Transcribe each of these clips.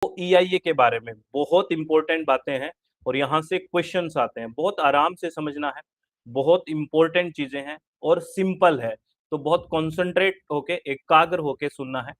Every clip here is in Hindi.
तो ईआईए के बारे में बहुत इंपॉर्टेंट बातें हैं और यहाँ से क्वेश्चंस आते हैं, बहुत आराम से समझना है, बहुत इंपॉर्टेंट चीजें हैं और सिंपल है, तो बहुत कॉन्सेंट्रेट होके एकाग्र होके सुनना है।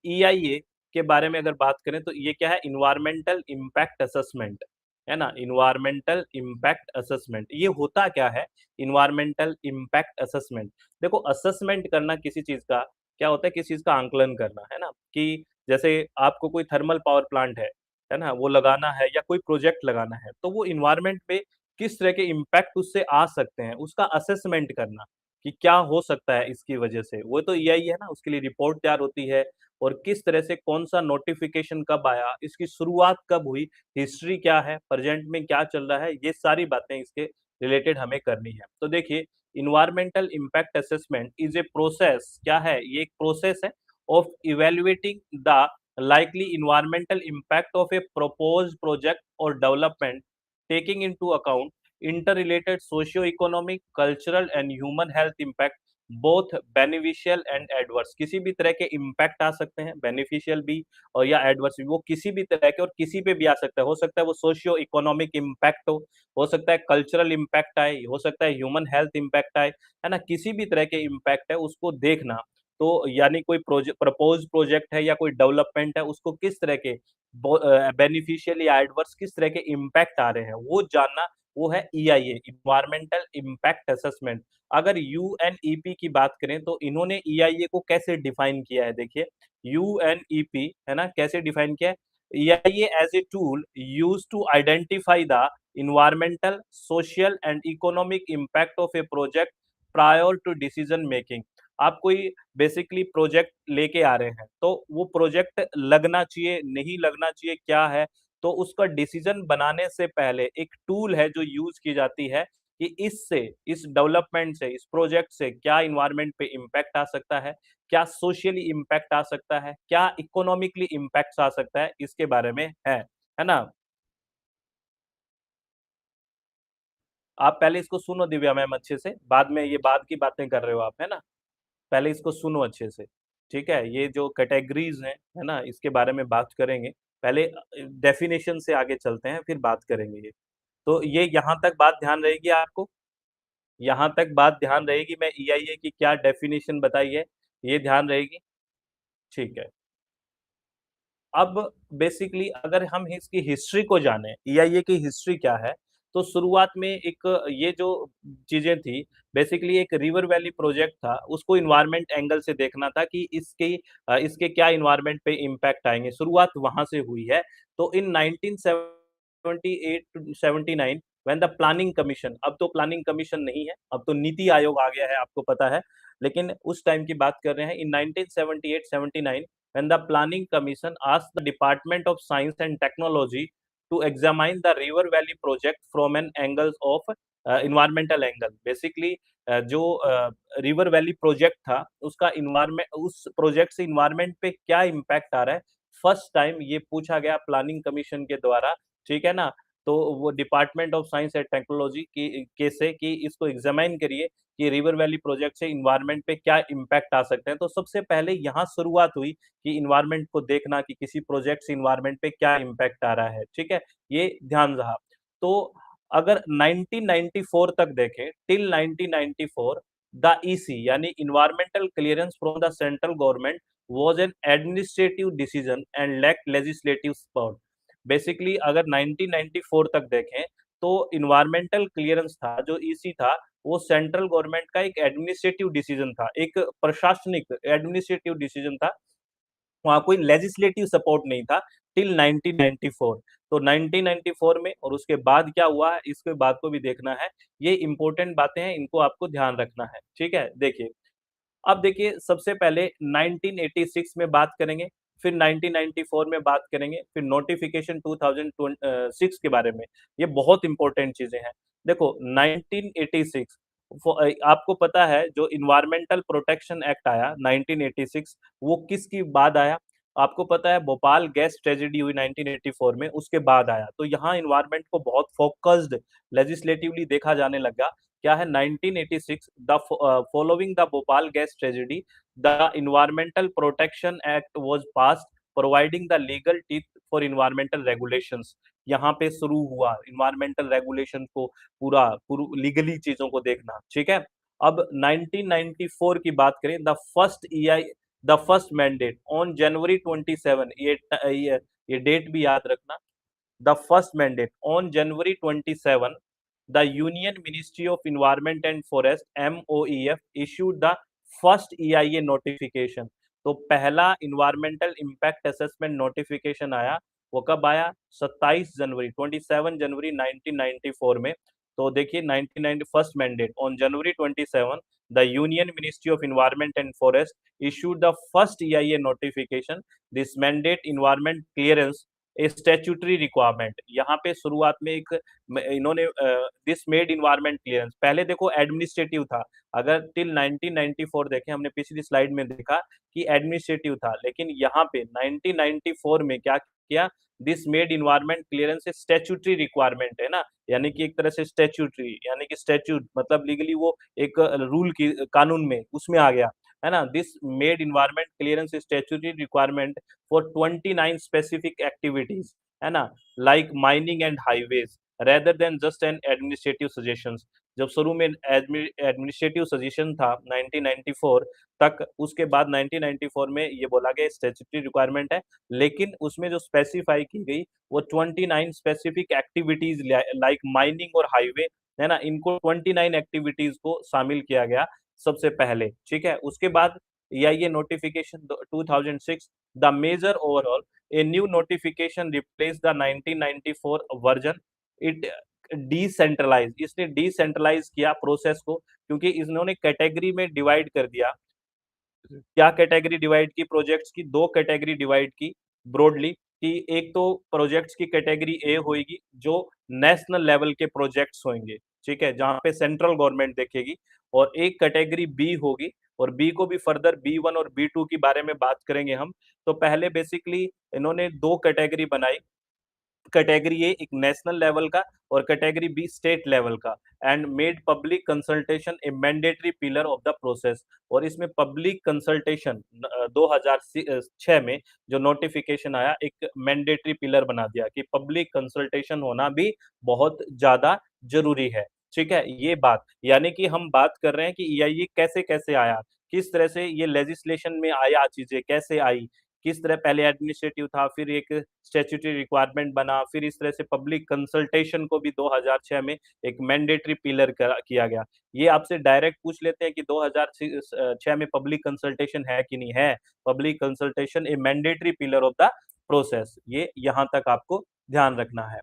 ईआईए के बारे में अगर बात करें तो ये क्या है, इन्वायरमेंटल इम्पैक्ट असेसमेंट, है ना, इन्वायरमेंटल इम्पैक्ट असेसमेंट। ये होता क्या है, इन्वायरमेंटल इम्पैक्ट असेसमेंट? देखो, असेसमेंट करना किसी चीज का क्या होता है, किसी चीज का आंकलन करना, है ना, कि जैसे आपको कोई थर्मल पावर प्लांट है ना, वो लगाना है या कोई प्रोजेक्ट लगाना है, तो वो इन्वायरमेंट पे किस तरह के इम्पैक्ट उससे आ सकते हैं, उसका असेसमेंट करना कि क्या हो सकता है इसकी वजह से, वो तो ईआई है ना, उसके लिए रिपोर्ट तैयार होती है और किस तरह से कौन सा नोटिफिकेशन कब आया, इसकी शुरुआत कब हुई, हिस्ट्री क्या है, प्रेजेंट में क्या चल रहा है, ये सारी बातें इसके रिलेटेड हमें करनी है। तो देखिए, environmental impact assessment is a process, क्या है, ये एक प्रोसेस है of evaluating the likely environmental impact of a proposed project or development, taking into account interrelated socio-economic, cultural and human health impact, both beneficial and adverse। किसी भी तरह के इम्पैक्ट आ सकते हैं, बेनिफिशियल भी और या एडवर्स भी, वो किसी भी तरह के और किसी पे भी आ सकता है। हो सकता है वो सोशियो इकोनॉमिक इम्पैक्ट हो सकता है कल्चरल इम्पैक्ट आए, हो सकता है ह्यूमन हेल्थ इम्पैक्ट आए, है ना, किसी भी तरह के इम्पैक्ट है उसको देखना। तो यानी कोई प्रपोज प्रोजेक्ट है या कोई डेवलपमेंट है, उसको किस तरह के बेनिफिशियल या एडवर्स किस तरह के इम्पैक्ट आ रहे हैं वो जानना, वो है ईआईए, इन्वायरमेंटल इम्पैक्ट असेसमेंट। अगर यूएनईपी की बात करें तो इन्होंने ईआईए को कैसे डिफाइन किया है, देखिए, यूएनईपी है ना, कैसे डिफाइन किया है, EIA as a tool use to identify the environmental, social and economic impact of a project prior to decision making। आप कोई बेसिकली प्रोजेक्ट लेके आ रहे हैं, तो वो प्रोजेक्ट लगना चाहिए नहीं लगना चाहिए क्या है, तो उसका डिसीजन बनाने से पहले एक टूल है जो यूज की जाती है कि इससे, इस डेवलपमेंट से, इस प्रोजेक्ट से क्या इन्वायरमेंट पे इम्पैक्ट आ सकता है, क्या सोशली इम्पैक्ट आ सकता है, क्या इकोनॉमिकली इम्पैक्ट आ सकता है, इसके बारे में है ना। आप पहले इसको सुनो दिव्या मैम अच्छे से, बाद में ये बाद की बातें कर रहे हो आप, है ना, पहले इसको सुनो अच्छे से, ठीक है। ये जो कैटेगरीज हैं, है ना, इसके बारे में बात करेंगे, पहले डेफिनेशन से आगे चलते हैं फिर बात करेंगे ये। तो ये यहाँ तक बात ध्यान रहेगी आपको, यहाँ तक बात ध्यान रहेगी, मैं ईआईए की क्या डेफिनेशन बताई है ये ध्यान रहेगी, ठीक है। अब बेसिकली अगर हम इसकी हिस्ट्री को जाने, ईआईए की हिस्ट्री क्या है, तो शुरुआत में एक ये जो चीजें थी, बेसिकली एक रिवर वैली प्रोजेक्ट था, उसको इन्वायरमेंट एंगल से देखना था कि इसके क्या इन्वायरमेंट पे इम्पैक्ट आएंगे, शुरुआत वहां से हुई है। तो in 1978 to 79 when the planning commission, अब तो प्लानिंग कमीशन नहीं है, अब तो नीति आयोग आ गया है, आपको पता है, लेकिन उस टाइम की बात कर रहे हैं, इन 1978-79 when the planning commission asked the department of science and technology to examine the river valley project from an angle of environmental angle। basically जो रिवर वैली प्रोजेक्ट था उसका इन्वायरमेंट, उस प्रोजेक्ट से इन्वायरमेंट पे क्या इम्पैक्ट आ रहा है, फर्स्ट टाइम ये पूछा गया प्लानिंग कमीशन के द्वारा, ठीक है ना। तो वो department of science and technology की के से कि इसको एग्जामाइन करिए कि रिवर वैली प्रोजेक्ट से इन्वायरमेंट पे क्या इम्पैक्ट आ सकते हैं। तो सबसे पहले यहाँ शुरुआत हुई कि इन्वायरमेंट को देखना कि किसी प्रोजेक्ट से इन्वायरमेंट पे क्या इम्पैक्ट आ रहा है, ठीक है, ये ध्यान रहा। तो अगर 1994 तक देखें, टिल 1994 द ईसी यानी environmental clearance from the central government was an administrative decision and lack legislative support. Basically अगर 1994 तक देखें तो इन्वायरमेंटल क्लियरेंस था, जो ईसी था, वो सेंट्रल गवर्नमेंट का एक एडमिनिस्ट्रेटिव डिसीजन था, एक प्रशासनिक एडमिनिस्ट्रेटिव डिसीजन था, वहाँ कोई लेजिस्लेटिव सपोर्ट नहीं था टिल 1994। तो 1994 में और उसके बाद क्या हुआ है, इसके बाद को भी देखना है, ये इंपॉर्टेंट बातें हैं, इनको आपको ध्यान रखना है, ठीक है। देखिए, अब देखिए, सबसे पहले 1986 में बात करेंगे, फिर 1994 में बात करेंगे, फिर नोटिफिकेशन 2006 के बारे में, ये बहुत इंपॉर्टेंट चीजें हैं। देखो 1986, आपको पता है जो इन्वायरमेंटल प्रोटेक्शन एक्ट आया 1986, वो किसकी बाद आया, आपको पता है, भोपाल गैस ट्रेजेडी हुई 1984 में, उसके बाद आया। तो यहाँ इन्वायरमेंट को बहुत फोकस्ड लेजिस्लेटिवली देखा जाने लगा। क्या है, 1986 the following the Bhopal gas tragedy the environmental protection act was passed providing the legal teeth for environmental regulations. यहाँ पे शुरू हुआ इन्वायरमेंटल रेगुलेशन को पूरा लीगली चीजों को देखना, ठीक है। अब 1994 की बात करें, the first mandate on January 27, ये डेट भी याद रखना। The first mandate on January 27, the union ministry of environment and forest MOEF issued the first EIA notification. तो पहला इन्वायरमेंटल इम्पैक्ट असेसमेंट नोटिफिकेशन आया, वो कब आया? 27 जनवरी 1994 में। तो देखिए 1990 first mandate on January 27, the union ministry of environment and forest issued the first EIA notification. This mandate environment clearance a statutory requirement। यहाँ पे शुरुआत में एक इन्होंने दिस मेड इन्वायरमेंट क्लियरेंस, पहले देखो एडमिनिस्ट्रेटिव था। अगर टिल 1994 देखें, हमने पिछली स्लाइड में देखा कि एडमिनिस्ट्रेटिव था, लेकिन यहाँ पे 1994 में क्या किया? This made environment clearance A statutory requirement, है ना, यानी कि एक तरह से स्टैट्यूटरी, यानी कि स्टैट्यूट मतलब लीगली वो एक रूल की कानून में उसमें आ गया, है ना। This made environment clearance statutory requirement for 29 specific activities, है ना, like mining and highways, rather than just an administrative suggestions. जब शुरू में एडमिनिस्ट्रेटिव सजेशन था 1994 तक, उसके बाद 1994 में ये बोला गया स्टैट्यूटरी रिक्वायरमेंट है, लेकिन उसमें जो स्पेसिफाई की गई वो 29 स्पेसिफिक एक्टिविटीज लाइक माइनिंग और हाईवे, है ना, इनको 29 एक्टिविटीज को शामिल किया गया सबसे पहले, ठीक है। उसके बाद EIA notification 2006, the major overall a new notification replace the 1994 version. It decentralize, इसने डिसेंट्रलाइज किया प्रोसेस को, क्योंकि इन्होंने कैटेगरी में डिवाइड कर दिया। क्या कैटेगरी डिवाइड की प्रोजेक्ट्स की? दो कैटेगरी डिवाइड की ब्रॉडली, कि एक तो प्रोजेक्ट्स की कैटेगरी ए होगी जो नेशनल लेवल के प्रोजेक्ट्स होंगे, ठीक है, जहां पे सेंट्रल गवर्नमेंट देखेगी, और एक कैटेगरी बी होगी, और बी को भी फर्दर B1 और B2 के बारे में बात करेंगे हम। तो पहले बेसिकली इन्होंने दो कैटेगरी बनाई, कैटेगरी ए एक नेशनल लेवल का और कैटेगरी बी स्टेट लेवल का, and made public consultation A mandatory pillar of the process. और इसमें पब्लिक कंसल्टेशन 2006 में जो नोटिफिकेशन आया, एक मैंडेटरी पिलर बना दिया कि पब्लिक कंसल्टेशन होना भी बहुत ज्यादा जरूरी है, ठीक है। ये बात, यानी कि हम बात कर रहे हैं कि EIA कैसे कैसे आया, किस तरह से ये लेजिस्लेशन में आया, चीजें कैसे आई, किस तरह पहले एडमिनिस्ट्रेटिव था, फिर एक स्टैट्यूटरी रिक्वायरमेंट बना, फिर इस तरह से पब्लिक कंसल्टेशन को भी 2006 में एक मैंडेटरी पिलर किया गया। ये आपसे डायरेक्ट पूछ लेते हैं कि 2006 में पब्लिक कंसल्टेशन है कि नहीं है। Public consultation A mandatory pillar of the process, ये यहाँ तक आपको ध्यान रखना है।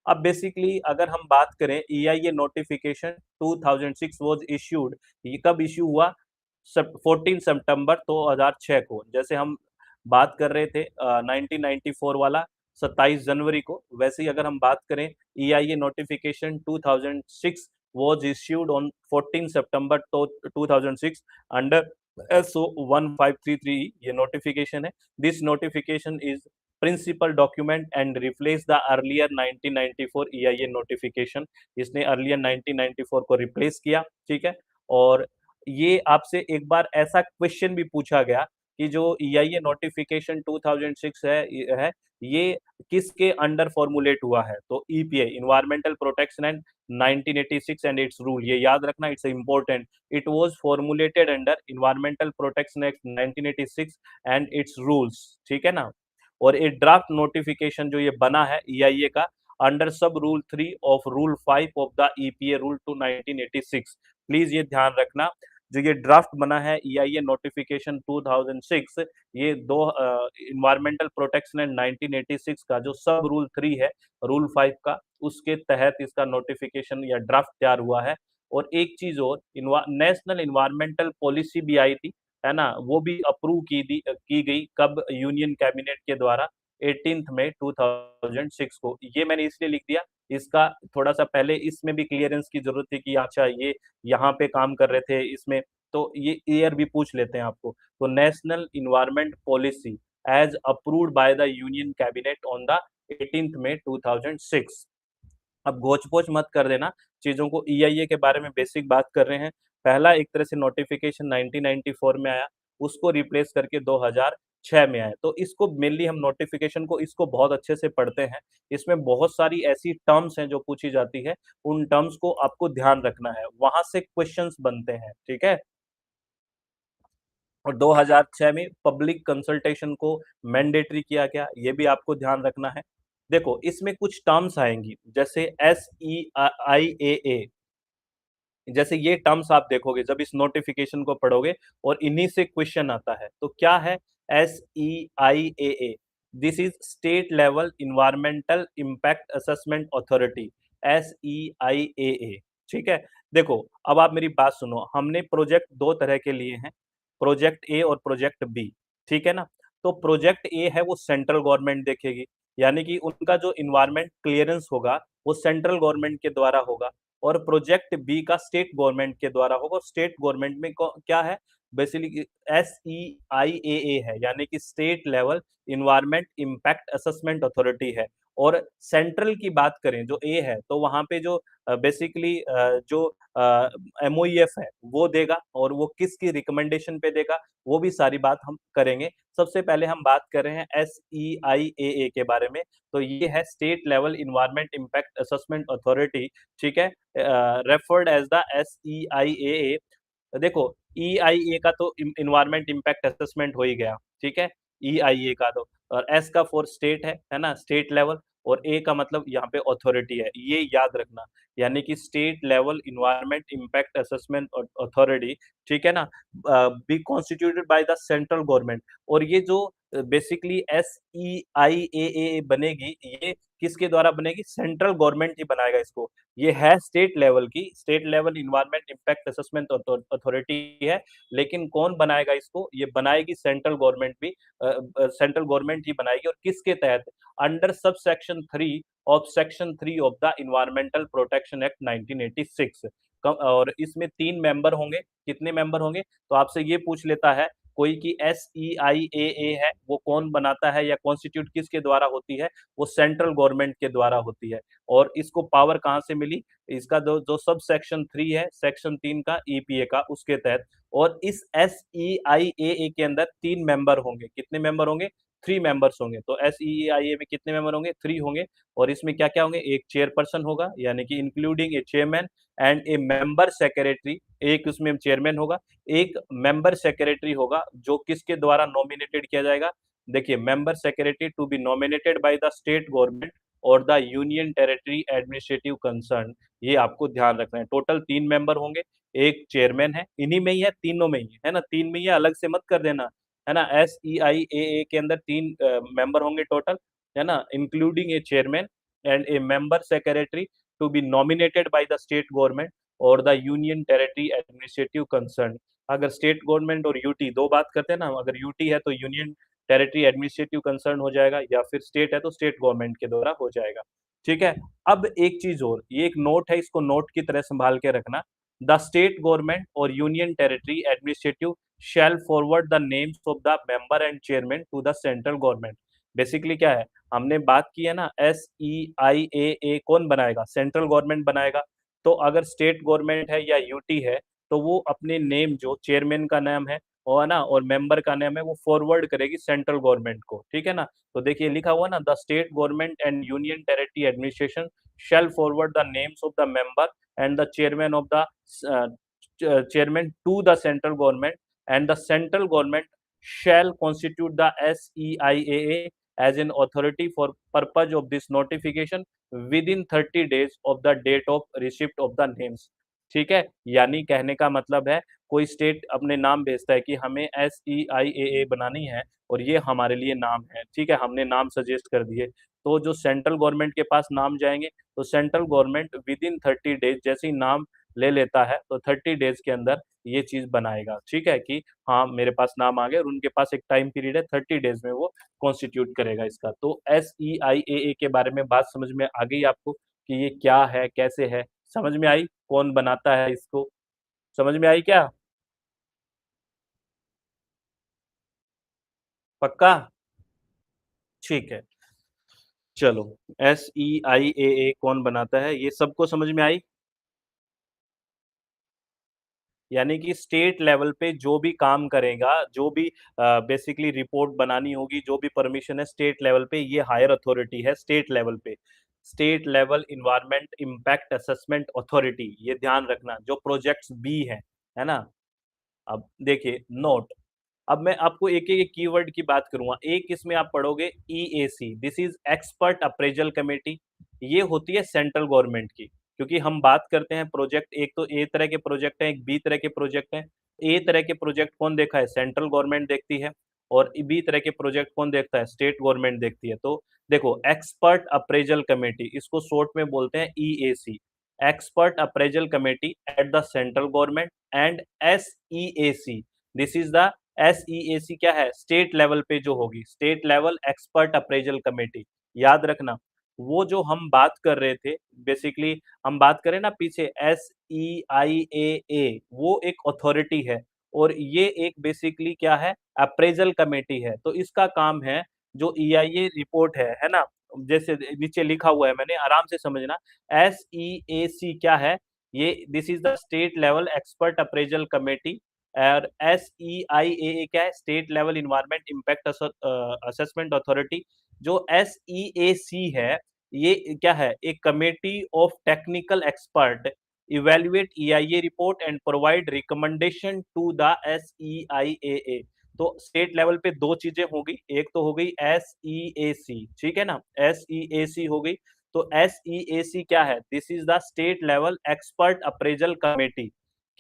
अब बेसिकली अगर हम बात करें, EIA नोटिफिकेशन 2006 वाज इश्यूड, ये कब इश्यू हुआ? 14 सितंबर 2006 को। जैसे हम बात कर रहे थे 1994 वाला 27 जनवरी को, वैसे ही अगर हम बात करें EIA notification 2006 was issued on 14 सितंबर 2006 अंडर SO 1533, ये नोटिफिकेशन है। This notification is principal document and replace the earlier 1994 EIA notification. इसने अर्लियर 1994 को रिप्लेस किया, ठीक है। और ये आपसे एक बार ऐसा क्वेश्चन भी पूछा गया कि जो EIA नोटिफिकेशन 2006 है ये किसके अंडर फॉर्मुलेट हुआ है? तो EPA, environmental protection and 1986 and it's rule, ये याद रखना, it's important. It was formulated under environmental protection act 1986 and it's rules, ठीक है ना। और एक ड्राफ्ट नोटिफिकेशन जो ये बना है EIA का, under sub rule 3 of rule 5 of the EPA rule to 1986। Please ये ध्यान रखना, जो ये ड्राफ्ट बना है EIA नोटिफिकेशन 2006, ये दो इन्वायरमेंटल प्रोटेक्शन एंड 1986 का जो सब रूल 3 है, रूल 5 का, उसके तहत इसका नोटिफिकेशन या ड्राफ्ट तैयार हुआ है। और एक चीज और, नेशनल इन्वायरमेंटल पॉलिसी भी आई थी, है ना, वो भी अप्रूव की गई कब? यूनियन कैबिनेट के द्वारा 18 मई 2006 को। ये मैंने इसलिए लिख दिया, इसका थोड़ा सा पहले इसमें भी क्लियरेंस की जरूरत थी कि अच्छा ये यहाँ पे काम कर रहे थे इसमें, तो ये ईयर भी पूछ लेते हैं आपको। तो national environment policy as approved by the union cabinet on the 18 मई 2006। अब गोच-पोच मत कर देना चीज़ों को, EIA के बारे में बेसिक बात कर रहे हैं। पहला एक तरह से नोटिफिकेशन 1994 में आया, उसको रिप्लेस करके 6 में आए। तो इसको मेनली हम नोटिफ़िकेशन को इसको बहुत अच्छे से पढ़ते हैं। इसमें बहुत सारी ऐसी टर्म्स हैं जो पूछी जाती है, उन टर्म्स को आपको ध्यान रखना है, वहाँ से क्वेश्चन्स बनते हैं, ठीक है? और 2006 में पब्लिक कंसल्टेशन को मैंडेटरी किया गया, ये भी आपको ध्यान रखना है। देखो, इसमें कुछ टर्म्स आएँगी, जैसे SEIAA, जैसे ये टर्म्स आप देखोगे जब इस नोटिफिकेशन को पढ़ोगे और इन्हीं से क्वेश्चन आता है। तो क्या है SEIAA? This is state level environmental impact assessment authority, SEIAA, ठीक है? देखो, अब आप मेरी बात सुनो, हमने प्रोजेक्ट 2 तरह के लिए हैं, प्रोजेक्ट ए और प्रोजेक्ट बी, ठीक है ना? तो प्रोजेक्ट ए है वो सेंट्रल गवर्नमेंट देखेगी, यानी कि उनका जो एनवायरनमेंट क्लियरेंस होगा, वो सेंट्रल गवर्नमेंट के द्वारा होगा। और प्रोजेक्ट बी का स्टेट गवर्नमेंट के द्वारा होगा, और स्टेट गवर्नमेंट में क्या है, बेसिकली SEIAA है, यानी कि state level environment impact assessment authority है। और सेंट्रल की बात करें जो ए है, तो वहां पे जो बेसिकली जो MOEF है वो देगा, और वो किसकी रिकमेंडेशन पे देगा, वो भी सारी बात हम करेंगे। सबसे पहले हम बात कर रहे हैं SEIAA के बारे में। तो ये है state level environment impact assessment authority, ठीक है, रेफर्ड एज द SEIAA। देखो, EIA का तो इन्वायरमेंट इम्पैक्ट असेसमेंट हो ही गया, ठीक है, EIA का तो, और S का फॉर स्टेट है ना, स्टेट लेवल, और A का मतलब यहाँ पे अथॉरिटी है, ये याद रखना, यानी कि state level environment impact assessment authority, ठीक है ना, B constituted by the central government. और ये जो बेसिकली SEIAA बनेगी, ये किसके द्वारा बनेगी, सेंट्रल गवर्नमेंट ही बनाएगा इसको। ये है स्टेट लेवल की, state level environment impact assessment authority है, लेकिन कौन बनाएगा इसको, ये बनाएगी सेंट्रल गवर्नमेंट भी, सेंट्रल गवर्नमेंट ही बनाएगी, और किसके तहत, under sub section 3 of section 3 of the environmental protection act 1986। और इसमें 3 मेंबर होंगे, कितने मेंबर होंगे, तो आपसे ये पूछ लेता है कोई कि SEIAA है वो कौन बनाता है, या कॉन्स्टिट्यूट किसके द्वारा होती है, वो सेंट्रल गवर्नमेंट के द्वारा होती है। और इसको पावर कहाँ से मिली, इसका जो जो सब सेक्शन 3 है, सेक्शन 3 का EPA का, उसके तहत। और इस SEIAA के अंदर 3 मेंबर होंगे, कितने मेंबर होंगे, 3 मेंबर्स होंगे। तो SEIAA में कितने मेंबर होंगे, 3 होंगे। और इसमें क्या क्या होंगे, एक चेयरपर्सन होगा, यानी कि including a chairman and a member secretary, एक उसमें चेयरमैन होगा, एक मेंबर सेक्रेटरी होगा, जो किसके द्वारा नॉमिनेटेड किया जाएगा, देखिए, member secretary to be nominated by the state government और the union territory administrative concern. ये आपको ध्यान रखना है, टोटल 3 मेंबर होंगे, एक चेयरमैन है, इन्हीं में ही है, तीनों में ही है ना, 3 में ही है, अलग से मत कर देना, है ना। SEIAA के अंदर 3 मेंबर होंगे टोटल, है ना, including a chairman and a member secretary to be nominated by the state government और the union territory administrative concern. अगर स्टेट गवर्नमेंट और यूटी दो बात करते हैं ना, अगर यूटी है तो यूनियन टेरिटरी एडमिनिस्ट्रेटिव कंसर्न हो जाएगा, या फिर स्टेट है तो स्टेट गवर्नमेंट के द्वारा हो जाएगा, ठीक है। अब एक चीज और, ये एक नोट है, इसको नोट की तरह संभाल के रखना। द स्टेट गवर्नमेंट और union territory administrative shall forward the names of the member and chairman to the central government. Basically क्या है, हमने बात की है ना, SEIAA कौन बनाएगा, सेंट्रल गवर्नमेंट बनाएगा। तो अगर स्टेट गवर्नमेंट है या यूटी है, तो वो अपने नेम, जो चेयरमैन का नाम है वो है ना, और मेंबर का नाम है, वो फॉरवर्ड करेगी सेंट्रल गवर्नमेंट को, ठीक है ना। तो देखिए लिखा हुआ ना, the state government and union territory administration shall forward the names of the member and the chairman of the uh, chairman to the central government, and the central government shall constitute the SEIAA as an authority for purpose of this notification within 30 days of the date of receipt of the names। ठीक है, यानी कहने का मतलब है, कोई स्टेट अपने नाम भेजता है कि हमें SEIAA बनानी है और ये हमारे लिए नाम है, ठीक है, हमने नाम सजेस्ट कर दिए, तो जो सेंट्रल गवर्नमेंट के पास नाम जाएंगे, तो central government with in 30 days जैसे ही नाम ले लेता है, तो 30 डेज के अंदर ये चीज बनाएगा, ठीक है, कि हाँ मेरे पास नाम आ गया, और उनके पास एक टाइम पीरियड है, 30 डेज में वो कॉन्स्टिट्यूट करेगा इसका। तो SEIAA के बारे में बात समझ में आ गई आपको कि ये क्या है, कैसे है, समझ में आई, कौन बनाता है इसको, समझ में आई क्या, पक्का, ठीक है, चलो। SEIAA कौन बनाता है, ये सबको समझ में आई। यानी कि स्टेट लेवल पे जो भी काम करेगा, जो भी बेसिकली रिपोर्ट बनानी होगी, जो भी परमिशन है स्टेट लेवल पे, ये हायर अथॉरिटी है स्टेट लेवल पे। State level environment impact assessment authority, ये ध्यान रखना, जो प्रोजेक्ट्स बी हैं, है ना? अब देखिए नोट, अब मैं आपको एक-एक कीवर्ड की बात करूँगा। एक इसमें आप पढ़ोगे EAC, this is expert appraisal committee, ये होती है सेंट्रल गवर्नमेंट की। क्योंकि हम बात करते हैं प्रोजेक्ट, एक तो ए तरह के प्रोजेक्ट हैं, एक बी तरह के प्रोजेक्ट हैं। ए तरह के प्रोजेक्ट कौन देखा है? सेंट्रल गवर्नमेंट देखती है, और बी तरह के प्रोजेक्ट कौन देखता है? स्टेट गवर्नमेंट देखती है। तो देखो, एक्सपर्ट अप्रेजल कमेटी, इसको शॉर्ट में बोलते हैं EAC, expert appraisal committee at the central government, and SEAC, this is the SEAC क्या है? स्टेट लेवल पे जो होगी, state level expert appraisal committee. याद रखना, वो जो हम बात कर रहे थे, बेसिकली हम बात करें ना पीछे, SEIAA, वो एक अथॉरिटी है, और ये एक बेसिकली क्या है? अप्रेजल कमेटी है। तो इसका काम है, जो EIA रिपोर्ट है ना? जैसे नीचे लिखा हुआ है, मैंने आराम से समझना। SEAC क्या है? ये this is the state level expert appraisal committee, और SEIAA क्या है? State level environment impact assessment authority. जो SEAC है, ये क्या है? एक committee of technical expert evaluate EIA report and provide recommendation to the SEIAA। तो स्टेट लेवल पे दो चीजें होगी, एक तो हो गई SEAC, ठीक है ना? SEAC हो गई। तो SEAC क्या है? This is the state level expert appraisal committee.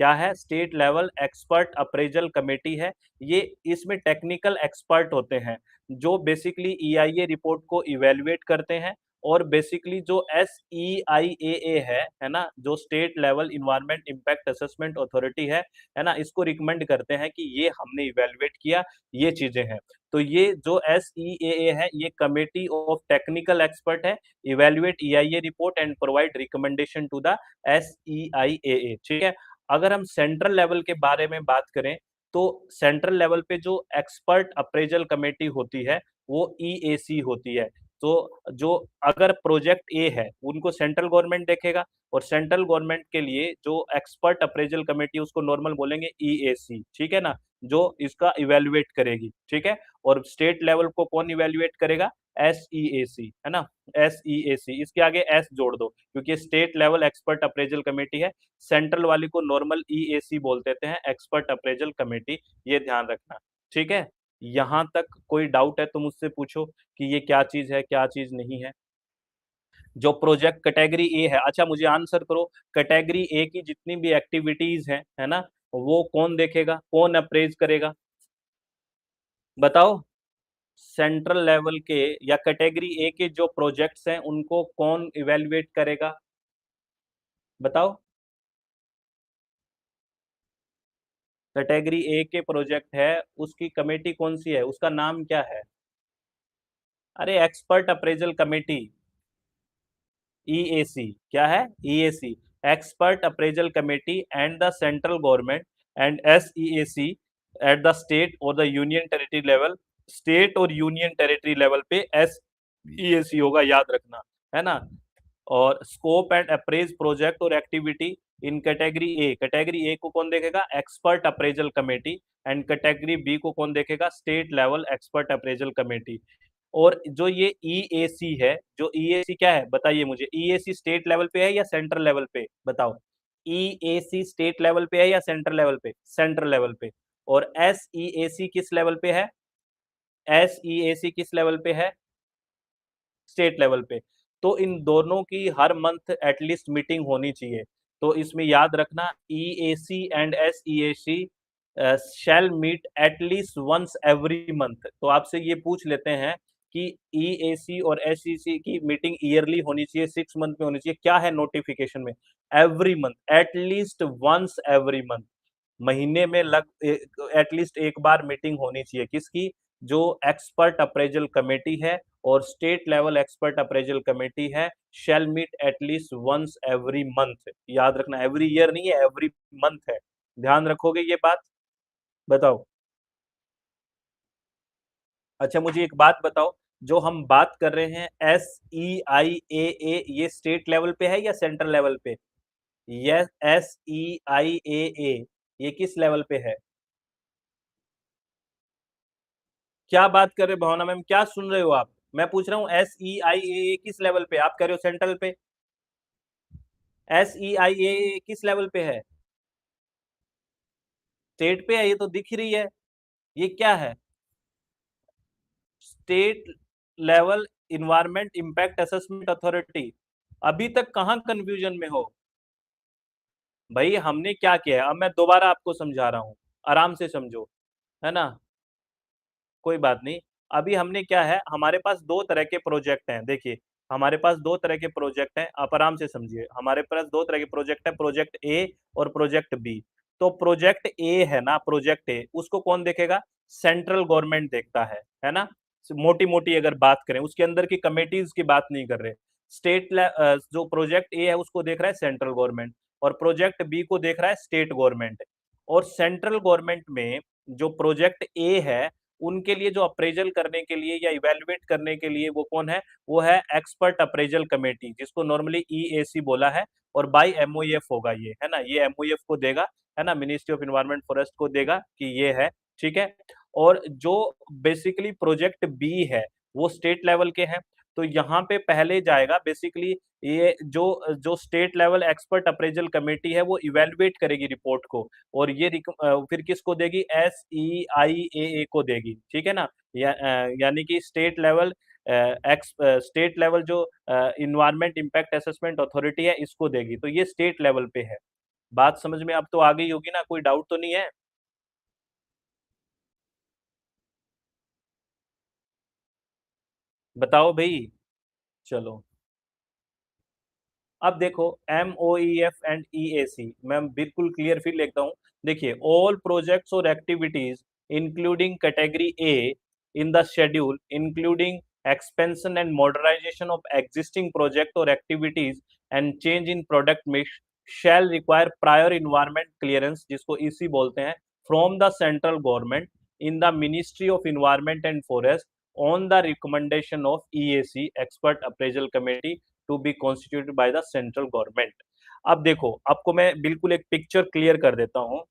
क्या है? State level expert appraisal committee है। ये इसमें टेक्निकल एक्सपर्ट होते हैं, जो बेसिकली EIA रिपोर्ट को इवैल्यूएट करते हैं, और बेसिकली जो SEIAA है ना? जो state level environment impact assessment authority है ना? इसको रिकमेंड करते हैं कि ये हमने इवैल्यूएट किया, ये चीजें हैं। तो ये जो SEAA है, ये कमेटी ऑफ टेक्निकल एक्सपर्ट है, evaluate EIA report and provide recommendation to the SEIAA, ठीक है? अगर हम सेंट्रल लेवल के बारे में बात करें, तो सेंट्रल लेवल पे जो एक्सपर्ट अप्रेजल कमेटी होती है, वो EAC होती है। तो जो अगर प्रोजेक्ट ए है, उनको सेंट्रल गवर्नमेंट देखेगा, और सेंट्रल गवर्नमेंट के लिए जो एक्सपर्ट अप्रेजल कमेटी, उसको नॉर्मल बोलेंगे EAC, ठीक है ना? जो इसका इवैल्यूएट करेगी, ठीक है? और स्टेट लेवल को कौन इवैल्यूएट करेगा? SEAC, है ना? SEAC, इसके आगे एस जोड़ दो, क्योंकि state level expert appraisal committee है। सेंट्रल वाली को नॉर्मल EAC बोल देते हैं, एक्सपर्ट अप्रेजल कमेटी, ये ध्यान रखना, ठीक है? यहाँ तक कोई डाउट है तो मुझसे पूछो कि ये क्या चीज़ है, क्या चीज़ नहीं है। जो प्रोजेक्ट कैटेगरी ए है, अच्छा मुझे आंसर करो, कैटेगरी ए की जितनी भी एक्टिविटीज़ हैं, है ना? वो कौन देखेगा, कौन अप्रेज़ करेगा? बताओ? सेंट्रल लेवल के या कैटेगरी ए के जो प्रोजेक्ट्स हैं, उनको कौन इवैल्यूएट करेगा? बताओ? कैटेगरी ए के प्रोजेक्ट है, उसकी कमेटी कौन-सी है? उसका नाम क्या है? अरे एक्सपर्ट अप्रेज़ल कमेटी। EAC क्या है? EAC, expert appraisal committee, and the central government, and SEAC at the state और the union territory level. State और यूनियन टेरिटरी लेवल पे SEAC होगा, याद रखना, है ना? और स्कोप एंड अप्रेज प्रोजेक्ट और activity in category A, category A को कौन देखेगा? Expert appraisal committee, and category B को कौन देखेगा? State level expert appraisal committee. और जो ये EAC है, जो EAC क्या है? बताइए मुझे, EAC स्टेट लेवल पे है या सेंट्रल लेवल पे? बताओ? EAC स्टेट लेवल पे है या सेंट्रल लेवल पे? सेंट्रल लेवल पे। और SEAC किस लेवल पे है? SEAC किस लेवल पे है? स्टेट लेवल पे। तो इन दोनों की हर मंथ एटलीस्ट मीटिंग होनी चाहिए। तो इसमें याद रखना, EAC and SEAC shall meet at least once every month. तो आपसे ये पूछ लेते हैं कि EAC और SEC की मीटिंग ईयरली होनी चाहिए, 6 मंथ में होनी चाहिए, क्या है नोटिफिकेशन में? Every month, at least once every month. महीने में एटलीस्ट एक बार मीटिंग होनी चाहिए, किसकी? जो एक्सपर्ट अप्रेजल कमेटी है, और state level expert appraisal committee है, shall meet at least once every month. याद रखना, एवरी ईयर नहीं है, एवरी मंथ है। ध्यान रखोगे ये बात? बताओ? अच्छा मुझे एक बात बताओ, जो हम बात कर रहे हैं SEIAA, ये स्टेट लेवल पे है या सेंट्रल लेवल पे? यस, SEIAA, ये किस लेवल पे है? क्या बात कर रहे हो भावना मैम, क्या सुन रहे हो आप? मैं पूछ रहा हूँ SEIAA किस लेवल पे, आप कह रहे हो सेंट्रल पे। SEIAA किस लेवल पे है? स्टेट पे है, ये तो दिख ही रही है। ये क्या है? State level environment impact assessment authority. अभी तक कहाँ कंफ्यूजन में हो? भाई हमने क्या किया है, अब मैं दोबारा आपको समझा रहा हूँ, आराम से समझो, है ना। कोई बात नहीं। अभी हमने क्या है, हमारे पास दो तरह के प्रोजेक्ट हैं, देखिए हमारे पास दो तरह के प्रोजेक्ट हैं, आप आराम से समझिए। हमारे पास दो तरह के प्रोजेक्ट है, प्रोजेक्ट ए और प्रोजेक्ट बी। तो प्रोजेक्ट ए है ना, प्रोजेक्ट ए उसको कौन देखेगा? सेंट्रल गवर्नमेंट देखता है ना। मोटी मोटी अगर बात करें, उसके अंदर की कमेटीज की बात नहीं कर रहे। जो प्रोजेक्ट ए है उसको देख रहा है सेंट्रल गवर्नमेंट, और प्रोजेक्ट बी को देख रहा है स्टेट गवर्नमेंट। और सेंट्रल गवर्नमेंट में जो प्रोजेक्ट ए है, उनके लिए जो अप्रेजल करने के लिए या इवेल्युएट करने के लिए वो कौन है? वो है एक्सपर्ट अप्रेजल कमेटी, जिसको नॉर्मली ईएसी बोला है, और बाय एमओएफ होगा ये, है ना। ये एमओएफ को देगा, है ना, मिनिस्ट्री ऑफ एनवायरनमेंट फॉरेस्ट को देगा कि ये है, ठीक है। और जो बेसिकली प्रोजेक्ट बी है वो स्टेट लेवल के हैं। तो यहाँ पे पहले जाएगा बेसिकली, ये जो जो state level expert appraisal committee है वो इवेल्युएट करेगी रिपोर्ट को, और ये फिर किसको देगी? SEIAA को देगी, ठीक है ना। यानी कि स्टेट लेवल जो इन्वायरमेंट इम्पैक्ट असेसमेंट अथॉरिटी है इसको देगी, तो ये स्टेट लेवल पे है। बात समझ में अब तो आ गई होगी ना, कोई डाउट तो नहीं है? बताओ भाई। चलो, अब देखो MOEF एंड EAC, मैं बिल्कुल क्लियर फिर लिखता हूँ। देखिए, ऑल प्रोजेक्ट्स और activities including category A in the schedule including expansion and modernization of existing project or activities and change in product mix shall require prior environment clearance, जिसको EC बोलते हैं, from the central government in the Ministry of Environment and Forest on the recommendation of EAC expert appraisal committee to be constituted by the central government. अब देखो, आपको मैं बिल्कुल एक पिक्चर क्लियर कर देता हूँ।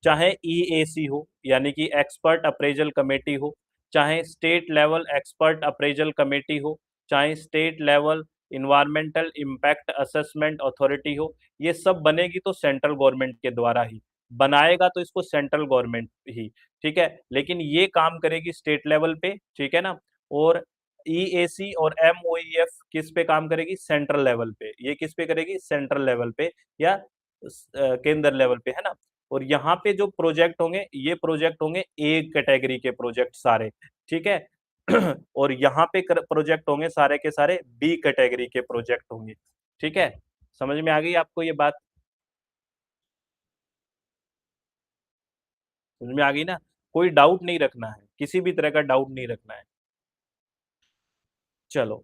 चाहे ईएसी हो, यानी कि एक्सपर्ट अप्रेजल कमेटी हो, चाहे state level expert appraisal committee हो, चाहे state level environmental impact assessment authority हो, ये सब बनेगी तो सेंट्रल गवर्नमेंट के द्वारा ही बनाएगा, तो इसको सेंट्रल गवर्नमेंट ही, ठीक है। लेकिन ये काम करेगी स्टेट लेवल पे, ठीक है ना। और ईएसी और एमओईएफ किस पे काम करेगी? सेंट्रल लेवल पे। ये किस पे करेगी? सेंट्रल लेवल पे या केंद्र लेवल पे, है ना। और यहाँ पे जो प्रोजेक्ट होंगे, ये प्रोजेक्ट होंगे ए कैटेगरी के प्रोजेक्ट सारे, ठीक है। और यहाँ पे प्रोजेक्ट होंगे सारे के सारे बी कैटेगरी के प्रोजेक्ट होंगे, ठीक है। समझ में आ गई आपको ये बात? समझ में आ गई ना? कोई डाउट नहीं रखना है, किसी भी तरह का डाउट नहीं रखना है। चलो,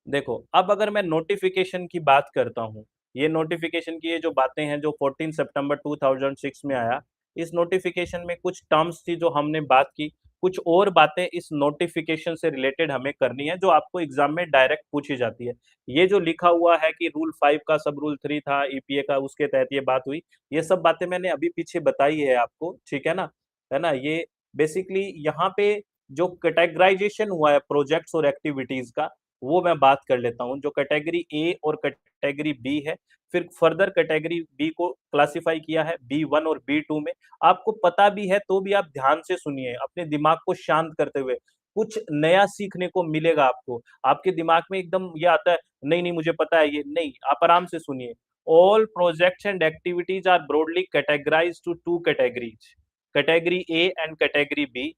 देखो अब अगर मैं नोटिफिकेशन की बात करता हूँ, ये नोटिफिकेशन की ये जो बातें हैं जो 14 सितंबर 2006 में आया, इस नोटिफिकेशन में कुछ टर्म्स थी जो हमने बात की, कुछ और बातें इस नोटिफिकेशन से रिलेटेड हमें करनी है जो आपको एग्जाम में डायरेक्ट पूछी जाती है। ये जो लिखा हुआ है कि रूल 5 का सब रूल 3 था ईपीए का, उसके तहत ये बात हुई, ये सब बातें मैंने अभी पीछे बताई है आपको, ठीक है ना। ये बेसिकली यहाँ पे जो कैटेगराइजेशन हुआ है प्रोजेक्ट्स और एक्टिविटीज का, वो मैं बात कर लेता हूँ। जो कैटेगरी ए और कैटेगरी बी है, फिर फर्दर कैटेगरी बी को क्लासिफाई किया है B1 और B2 में। आपको पता भी है तो भी आप ध्यान से सुनिए, अपने दिमाग को शांत करते हुए, कुछ नया सीखने को मिलेगा आपको। आपके दिमाग में एकदम ये आता है, नहीं नहीं मुझे पता है ये, नहीं, आप आराम से सुनिए। All projects and activities are broadly categorised to two categories, category A and category B.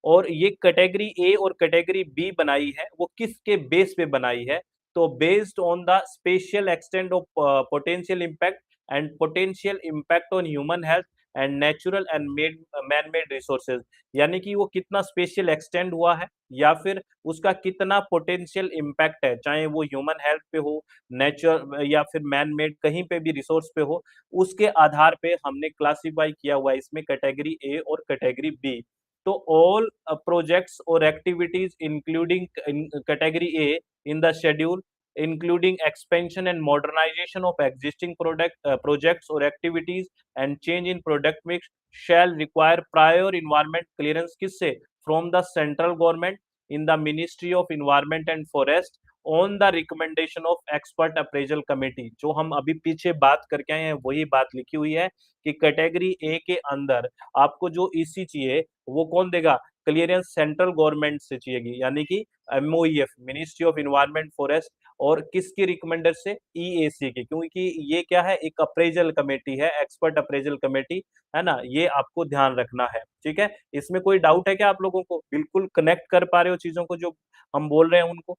और ये कैटेगरी ए और कैटेगरी बी बनाई है, वो किसके बेस पे बनाई है? तो based on the special extent of potential impact and potential impact on human health and natural and man made resources. यानी कि वो कितना स्पेशल एक्सटेंड हुआ है, या फिर उसका कितना पोटेंशियल इम्पैक्ट है, चाहे वो ह्यूमन हेल्थ पे हो, नेचर या फिर मैन मेड कहीं पे भी रिसोर्स पे हो, उसके आधार पे हमने क्लासिफाई किया हुआ है इसमें कैटेगरी ए और कैटेगरी बी। तो all projects or activities including in category A in the schedule including expansion and modernization of existing projects or activities and change in product mix shall require prior environment clearance किससे? From the central government in the Ministry of Environment and Forest on the recommendation of expert appraisal committee। जो हम अभी पीछे बात करके आए हैं वही बात लिखी हुई है कि कैटेगरी ए के अंदर आपको जो ईसी चाहिए वो कौन देगा? क्लियरेंस सेंट्रल गवर्नमेंट से चाहिएगी, यानी कि MoEF, ministry of environment forest, और किसकी रिकमेंडर से? ईएसी की, क्योंकि ये क्या है? एक अप्रेजल कमेटी है, एक्सपर्ट अप्रेजल कमेटी, है ना? ये आपको ध्यान रखना है, ठीक है? इसमें कोई डाउट है क्या आप लोगों को? बिल्कुल कनेक्ट कर पा रहे हो चीजों को जो हम बोल रहे हैं उनको?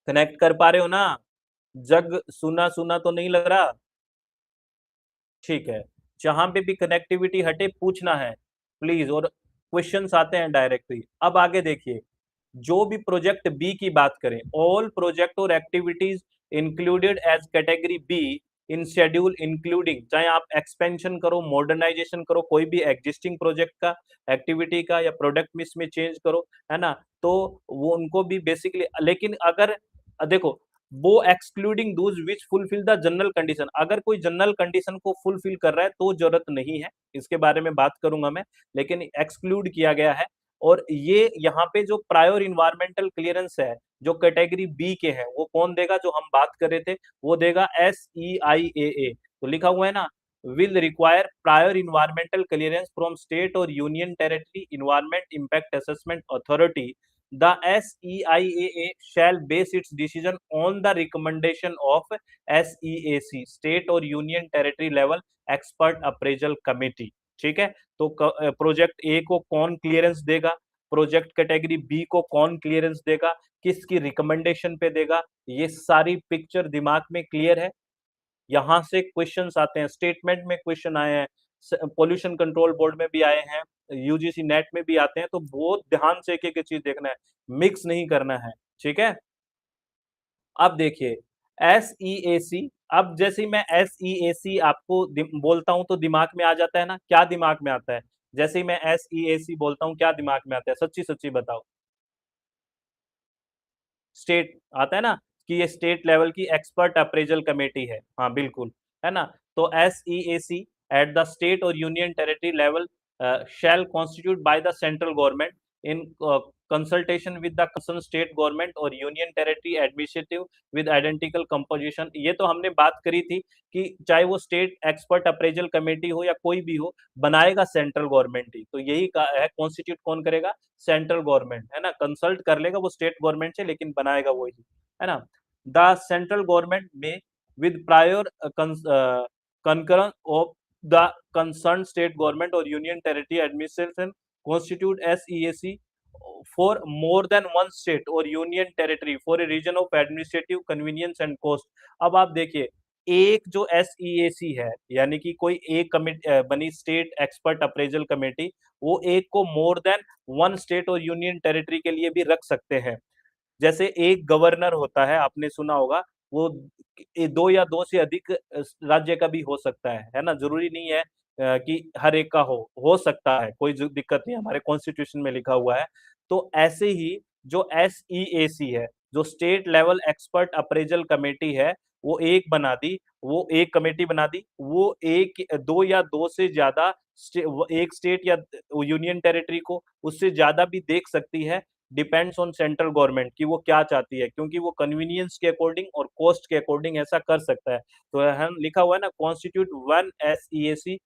कनेक्ट कर पा रहे हो ना? जग सुना सुना तो नहीं लग रहा? ठीक है, जहां पे भी कनेक्टिविटी हटे पूछना है प्लीज, और क्वेश्चंस आते हैं डायरेक्टली। अब आगे देखिए, जो भी प्रोजेक्ट बी की बात करें, ऑल प्रोजेक्ट और activities included as category B in schedule including, चाहे आप एक्सपेंशन करो, मॉडर्नाइजेशन करो, कोई भी एग्जिस्टिंग प्रोजेक्ट का, एक्टिविटी का या प्रोडक्ट मिक्स में चेंज करो, है ना? तो वो उनको भी बेसिकली, लेकिन अगर देखो, वो excluding those which fulfil the general condition, अगर कोई जनरल कंडीशन को फुलफिल कर रहा है तो जरूरत नहीं है, इसके बारे में बात करूंगा मैं, लेकिन एक्सक्लूड किया गया है। और ये यहाँ पे जो प्रायर इन्वायरमेंटल क्लियरेंस है जो कैटेगरी बी के हैं, वो कौन देगा? जो हम बात कर रहे थे वो देगा SEIAA। तो लिखा हुआ है ना, will require prior environmental clearance from state और union territory environment impact assessment authority. The SEIAA shall base its decision on the recommendation of SEAC, State और Union Territory Level Expert Appraisal Committee। ठीक है, तो प्रोजेक्ट ए को कौन क्लियरेंस देगा, प्रोजेक्ट कैटेगरी बी को कौन क्लियरेंस देगा, किसकी रिकमेंडेशन पे देगा, ये सारी पिक्चर दिमाग में क्लियर है? यहाँ से क्वेश्चंस आते हैं, स्टेटमेंट में क्वेश्चन आए हैं, पोल्यूशन कंट्रोल बोर्ड में भी आए हैं, यूजीसी नेट में भी आते हैं, तो बहुत ध्यान से एक एक चीज देखना है, मिक्स नहीं करना है, ठीक है? अब देखिए, SEAC, अब जैसे ही मैं SEAC आपको बोलता हूं तो दिमाग में आ जाता है ना? क्या दिमाग में आता है जैसे ही मैं SEAC बोलता हूं? क्या दिमाग में आता है? सच्ची सच्ची बताओ। स्टेट आता है ना, कि ये स्टेट लेवल की एक्सपर्ट अप्रेजल कमेटी है, हाँ बिल्कुल, है ना? तो SEAC एट द स्टेट और union territory level shall constitute by the central government in consultation with the concerned state government or union territory administrative with identical composition। ये तो हमने बात करी थी कि चाहे वो स्टेट एक्सपर्ट अप्रेजल कमेटी हो या कोई भी हो, बनाएगा सेंट्रल गवर्नमेंट ही, तो यही है, कॉन्स्टिट्यूट कौन करेगा? सेंट्रल गवर्नमेंट, है ना? कंसल्ट कर लेगा वो स्टेट गवर्नमेंट से, लेकिन बनाएगा वही, है ना? द सेंट्रल गवर्नमेंट में with prior concurrence of the concerned state government or union territory administration constitute SEAC for more than one state or union territory for a region of administrative convenience and cost। अब आप देखिए, एक जो SEAC है, यानी कि कोई एक कमेटी बनी, स्टेट एक्सपर्ट अप्रेजल कमेटी, वो एक को मोर देन वन स्टेट और यूनियन टेरिटरी के लिए भी रख सकते हैं। जैसे एक गवर्नर होता है, आपने सुना होगा, वो दो या दो से अधिक राज्य का भी हो सकता है ना? जरूरी नहीं है कि हर एक का हो सकता है, कोई दिक्कत नहीं, हमारे कॉन्स्टिट्यूशन में लिखा हुआ है। तो ऐसे ही जो SEAC है, जो state level expert appraisal committee है, वो एक बना दी, वो एक कमेटी बना दी, वो एक दो या दो से ज्यादा एक स्टेट या यूनियन टेरिटरी को उससे ज्यादा भी देख सकती है, डिपेंड्स ऑन सेंट्रल गवर्नमेंट कि वो क्या चाहती है, क्योंकि वो कन्वीनियंस के अकॉर्डिंग और कॉस्ट के अकॉर्डिंग ऐसा कर सकता है। तो हम लिखा हुआ है ना, constitute one SEAC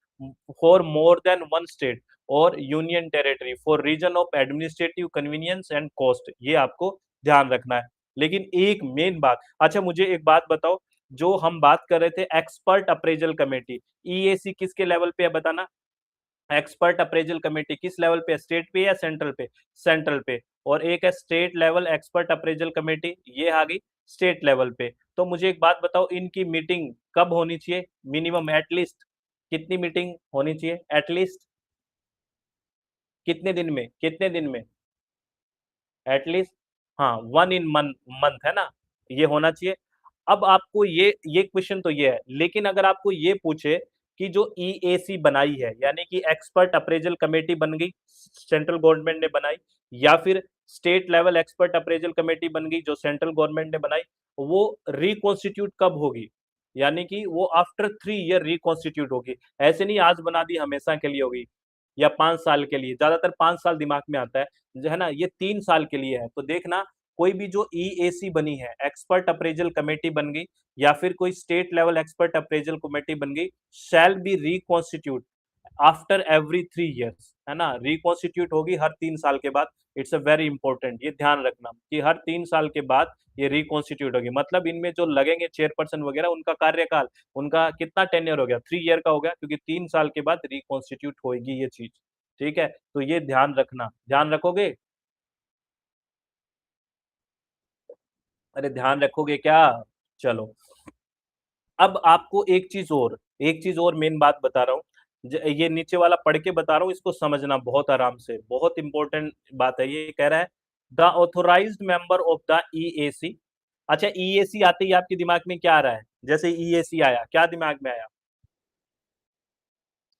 for more than one state और union territory for reason of administrative convenience and cost, ये आपको ध्यान रखना है। लेकिन एक मेन बात, अच्छा मुझे एक बात बताओ, जो हम बात कर रहे थे एक्सपर्ट अप्रेजल कमेटी, EAC किसके लेवल पे है बताना? एक्सपर्ट अप्रेजल कमेटी किस लेवल पे? स्टेट पे या सेंट्रल पे? सेंट्रल पे। और एक है state level expert appraisal committee, ये आ गई स्टेट लेवल पे। तो मुझे एक बात बताओ, इनकी मीटिंग कब होनी चाहिए? मिनिमम एटलीस्ट कितनी मीटिंग होनी चाहिए? एटलीस्ट कितने दिन में? कितने दिन में एटलीस्ट? हाँ, वन इन मंथ, है ना? ये होना चाहिए। अब आपको ये क्वेश्चन तो ये है, लेकिन अगर आपको ये पूछे कि जो EAC बनाई है, यानी कि एक्सपर्ट अप्रेजल कमेटी बन गई, सेंट्रल गवर्नमेंट ने बनाई, या फिर state level expert appraisal committee बन गई जो सेंट्रल गवर्नमेंट ने बनाई, वो रिकॉन्स्टिट्यूट कब होगी, यानी कि वो आफ्टर 3 ईयर रिकॉन्स्टिट्यूट होगी। ऐसे नहीं आज बना दी हमेशा के लिए होगी या 5 साल के लिए, ज्यादातर 5 साल दिमाग में आता है जो है ना, ये 3 साल के लिए है। तो देखना कोई भी जो ईएसी बनी है, एक्सपर्ट अप्रेजल कमेटी बन गई या फिर कोई state level expert appraisal committee बन गई, shall be reconstitute after every 3 years, है ना, रिकॉन्स्टिट्यूट होगी हर 3 साल के बाद। इट्स अ वेरी इंपॉर्टेंट, ये ध्यान रखना कि हर 3 साल के बाद ये रिकॉन्स्टिट्यूट होगी। मतलब इनमें जो लगेंगे चेयरपर्सन वगैरह, उनका कार्यकाल, उनका कितना टेन्योर हो गया, 3 ईयर का हो गया, क्योंकि 3 साल के बाद रिकॉन्स्टिट्यूट होगी ये चीज। ठीक है, तो ये ध्यान रखना, ध्यान रखोगे? अरे ध्यान रखोगे क्या? चलो, अब आपको एक चीज और मेन बात बता रहा हूँ। ये नीचे वाला पढ़ के बता रहा हूँ, इसको समझना बहुत आराम से, बहुत इंपॉर्टेंट बात है। ये कह रहा है the authorised member of the EAC. अच्छा, ईएसी आते ही आपके दिमाग में क्या आ रहा है? जैसे ईएसी आया, क्या दिमाग में आया?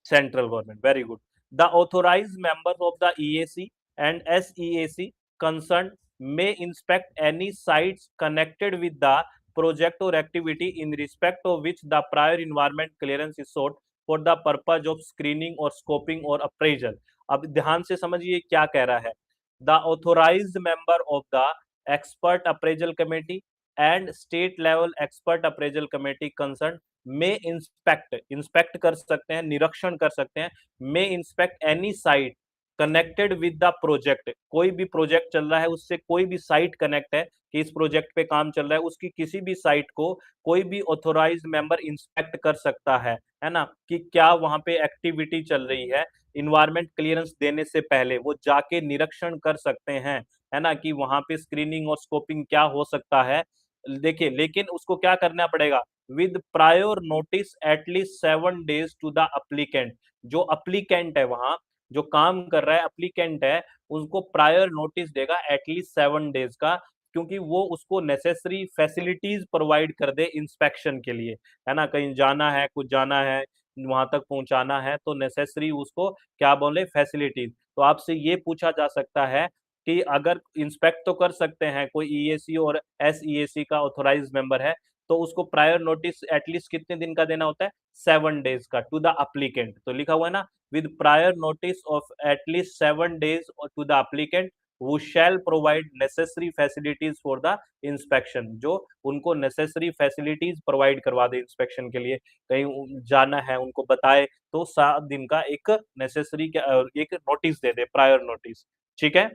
Central government, very good. The authorised members of the EAC and SEAC concern may inspect any sites connected with the project or activity in respect of which the prior environment clearance is sought for the purpose of screening or scoping or appraisal। अब ध्यान से समझिए क्या कह रहा है। The authorized member of the expert appraisal committee and state level expert appraisal committee concerned may inspect कर सकते हैं, निरीक्षण कर सकते हैं, may inspect any site connected with the project, कोई भी प्रोजेक्ट चल रहा है उससे कोई भी साइट कनेक्ट है कि इस प्रोजेक्ट पे काम चल रहा है, उसकी किसी भी साइट को कोई भी ऑथोराइज्ड मेंबर इंस्पेक्ट कर सकता है ना, कि क्या वहां पे एक्टिविटी चल रही है। इन्वायरमेंट क्लियरेंस देने से पहले वो जाके निरीक्षण कर सकते हैं, है ना, कि वहां पे स्क्रीनिंग और स्कोपिंग क्या हो सकता है। देखिए, लेकिन उसको क्या करना पड़ेगा? With prior notice at least 7 days to the applicant. जो अप्लीकेंट है वहां, जो काम कर रहा है, अप्लीकेंट है, उसको प्रायर नोटिस देगा एटलीस्ट 7 डेज का, क्योंकि वो उसको नेसेसरी फैसिलिटीज प्रोवाइड कर दे इंस्पेक्शन के लिए, है ना, कहीं जाना है, कुछ जाना है, वहां तक पहुंचाना है, तो नेसेसरी उसको क्या बोले, फैसिलिटीज। तो आपसे ये पूछा जा सकता है कि अगर इंस्पेक्ट तो कर सकते हैं कोई ईएसी और एसईएसी का ऑथोराइज मेंबर है, तो उसको प्रायर नोटिस एटलीस्ट कितने दिन का देना होता है? 7 डेज का टू द अप्लीकेंट। तो लिखा हुआ है ना, with prior notice of at least 7 days to the applicant who shall provide necessary facilities for the inspection। जो उनको necessary facilities provide करवा दे इंस्पेक्शन के लिए, कहीं जाना है उनको बताए, तो 7 दिन का एक necessary एक नोटिस दे दे, प्रायर नोटिस। ठीक है,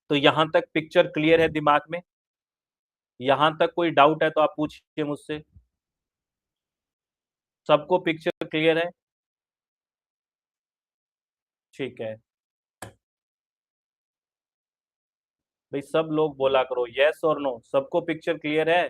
तो यहां तक पिक्चर क्लियर है दिमाग में? यहां तक कोई डाउट है तो आप पूछिए मुझसे। सबको पिक्चर क्लियर है? ठीक है भाई, सब लोग बोला करो यस और नो, सबको पिक्चर क्लियर है?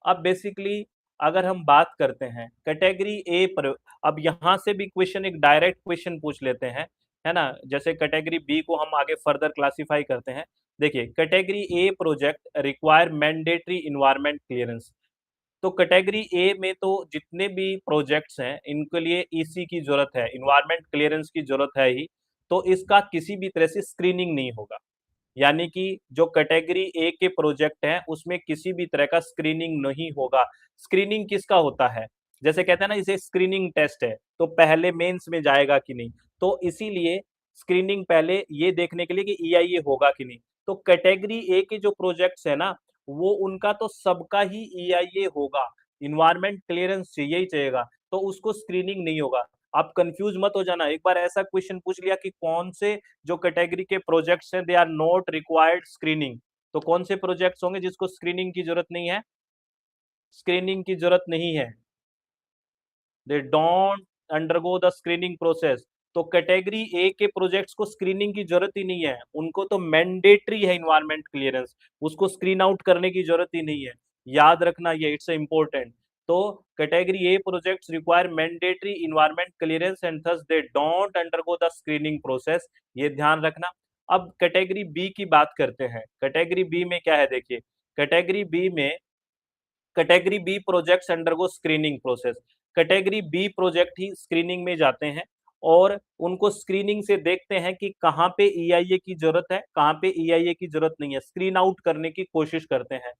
अब बेसिकली अगर हम बात करते हैं कैटेगरी ए पर, अब यहां से भी क्वेश्चन, एक डायरेक्ट क्वेश्चन पूछ लेते हैं, है ना, जैसे कैटेगरी बी को हम आगे फर्दर क्लासिफाई करते हैं। देखिए, category A project require mandatory environment clearance. तो कैटेगरी ए में तो जितने भी प्रोजेक्ट्स हैं इनके लिए ईसी की जरूरत है, इन्वायरमेंट क्लियरेंस की जरूरत है ही, तो इसका किसी भी तरह से स्क्रीनिंग नहीं होगा। यानी कि जो कैटेगरी ए के प्रोजेक्ट हैं उसमें किसी भी तरह का स्क्रीनिंग नहीं होगा। स्क्रीनिंग किसका होता है? जैसे कहते हैं ना, इसे स्क्रीनिंग टेस्ट है, तो पहले मेंस में जाएगा कि नहीं, तो इसीलिए स्क्रीनिंग पहले ये देखने के लिए कि ईआईए होगा कि नहीं। तो कैटेगरी ए के जो प्रोजेक्ट्स है ना, वो उनका तो सबका ही ईआईए होगा, इन्वायरमेंट क्लियरेंस चाहिए ही चाहिएगा, तो उसको स्क्रीनिंग नहीं होगा। आप कंफ्यूज मत हो जाना, एक बार ऐसा क्वेश्चन पूछ लिया कि कौन से जो कैटेगरी के प्रोजेक्ट्स हैं they are not required screening, तो कौन से प्रोजेक्ट्स होंगे जिसको स्क्रीनिंग की जरूरत नहीं है? स्क्रीनिंग की जरूरत नहीं है, they don't undergo the screening process. तो कैटेगरी ए के प्रोजेक्ट्स को स्क्रीनिंग की जरूरत ही नहीं है, उनको तो मैंडेटरी है इन्वायरमेंट क्लियरेंस, उसको स्क्रीन आउट करने की जरूरत ही नहीं है। याद रखना ये, इट्स इंपॉर्टेंट। तो category A projects require mandatory environment clearance and thus they don't undergo the screening process, ये ध्यान रखना। अब कैटेगरी बी की बात करते हैं। कैटेगरी बी में क्या है, देखिए, कैटेगरी बी में category B projects undergo screening process. Category B project ही स्क्रीनिंग में जाते हैं, और उनको स्क्रीनिंग से देखते हैं कि कहाँ पे ईआईए की जरूरत है, कहाँ पे ईआईए की जरूरत नहीं है, स्क्रीन आउट करने की कोशिश करते हैं।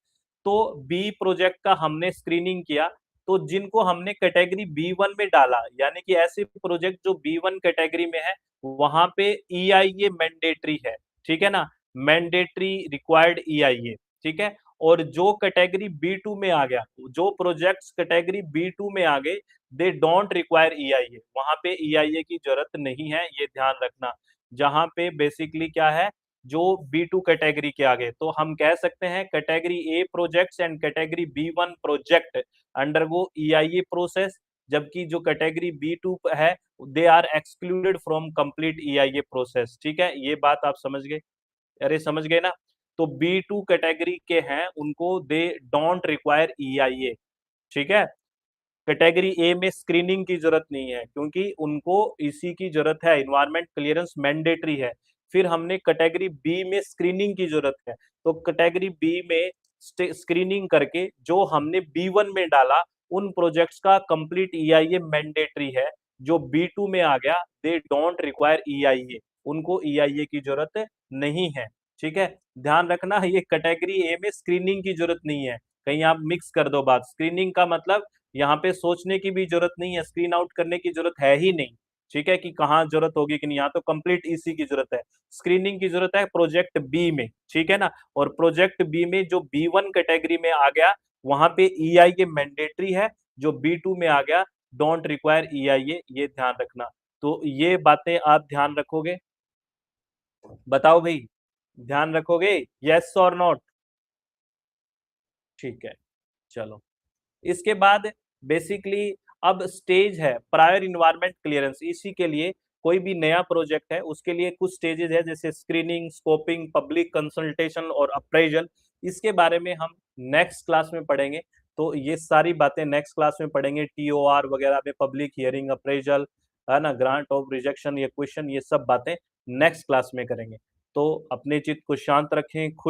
तो बी प्रोजेक्ट का हमने स्क्रीनिंग किया, तो जिनको हमने कैटेगरी बी1 में डाला, यानी कि ऐसे प्रोजेक्ट जो बी1 कैटेगरी में है, वहां पे ईआईए मैंडेटरी है, ठीक है ना, मैंडेटरी रिक्वायर्ड ईआईए, ठीक है। और जो कैटेगरी बी2 में आ गया, जो प्रोजेक्ट्स कैटेगरी बी2 में आ गए, दे डोंट रिक्वायर ईआईए, वहां पे ईआईए की जरूरत नहीं है, ये ध्यान रखना। जहां पे बेसिकली क्या है, जो बी2 कैटेगरी के आगे, तो हम कह सकते हैं category A projects and category B one project undergo EIA process, जबकि जो कैटेगरी बी2 है, they are excluded from complete EIA process, ठीक है, ये बात आप समझ गए, अरे समझ गए ना। तो बी2 कैटेगरी के हैं, उनको दे डोंट रिक्वायर ईआईए, ठीक है। कैटेगरी ए में स्क्रीनिंग की जरूरत नहीं है, क्योंकि उनको इसी की जरूरत है, इन्वायरमेंट क्लियरेंस मैंडेटरी है। फिर हमने कैटेगरी बी में स्क्रीनिंग की जरूरत है, तो कैटेगरी बी में स्क्रीनिंग करके जो हमने बी1 में डाला, उन प्रोजेक्ट्स का कंप्लीट ईआईए मैंडेटरी है। जो बी2 में आ गया, दे डोंट रिक्वायर ईआईए, उनको ईआईए की जरूरत नहीं है, ठीक है। ध्यान रखना, ये कैटेगरी ए में स्क्रीनिंग की जरूरत नहीं है, कहीं आप मिक्स कर दो बात। स्क्रीनिंग का मतलब यहाँ पे सोचने की भी जरूरत नहीं है, स्क्रीन आउट करने की जरूरत है ही नहीं, ठीक है, कि कहाँ जरूरत होगी कि नहीं, यहाँ तो कंप्लीट इसी की जरूरत है। स्क्रीनिंग की जरूरत है प्रोजेक्ट बी में, ठीक है ना। और प्रोजेक्ट बी में जो बी1 कैटेगरी में आ गया, वहां पे ईआईए मैंडेटरी है, जो बी2 में आ गया, डोंट रिक्वायर ईआईए, ये ध्यान रखना। तो ये बातें आप ध्यान रखोगे, बताओ भाई, ध्यान रखोगे, यस और नॉट? ठीक है, चलो। इसके बाद बेसिकली अब स्टेज है प्रायर इन्वायरमेंट क्लियरेंस। इसी के लिए कोई भी नया प्रोजेक्ट है, उसके लिए कुछ स्टेजेस है, जैसे स्क्रीनिंग, स्कोपिंग, पब्लिक कंसल्टेशन और अप्रेजल। इसके बारे में हम नेक्स्ट क्लास में पढ़ेंगे। तो ये सारी बातें नेक्स्ट क्लास में पढ़ेंगे, टीओआर वगैरह में, पब्लिक हियरिंग, अप्रेजल, है ना, ग्रांट ऑफ रिजेक्शन, ये क्वेश्चन, ये सब बातें नेक्स्ट क्लास में करेंगे। तो अपने चित्त को शांत रखें, खुश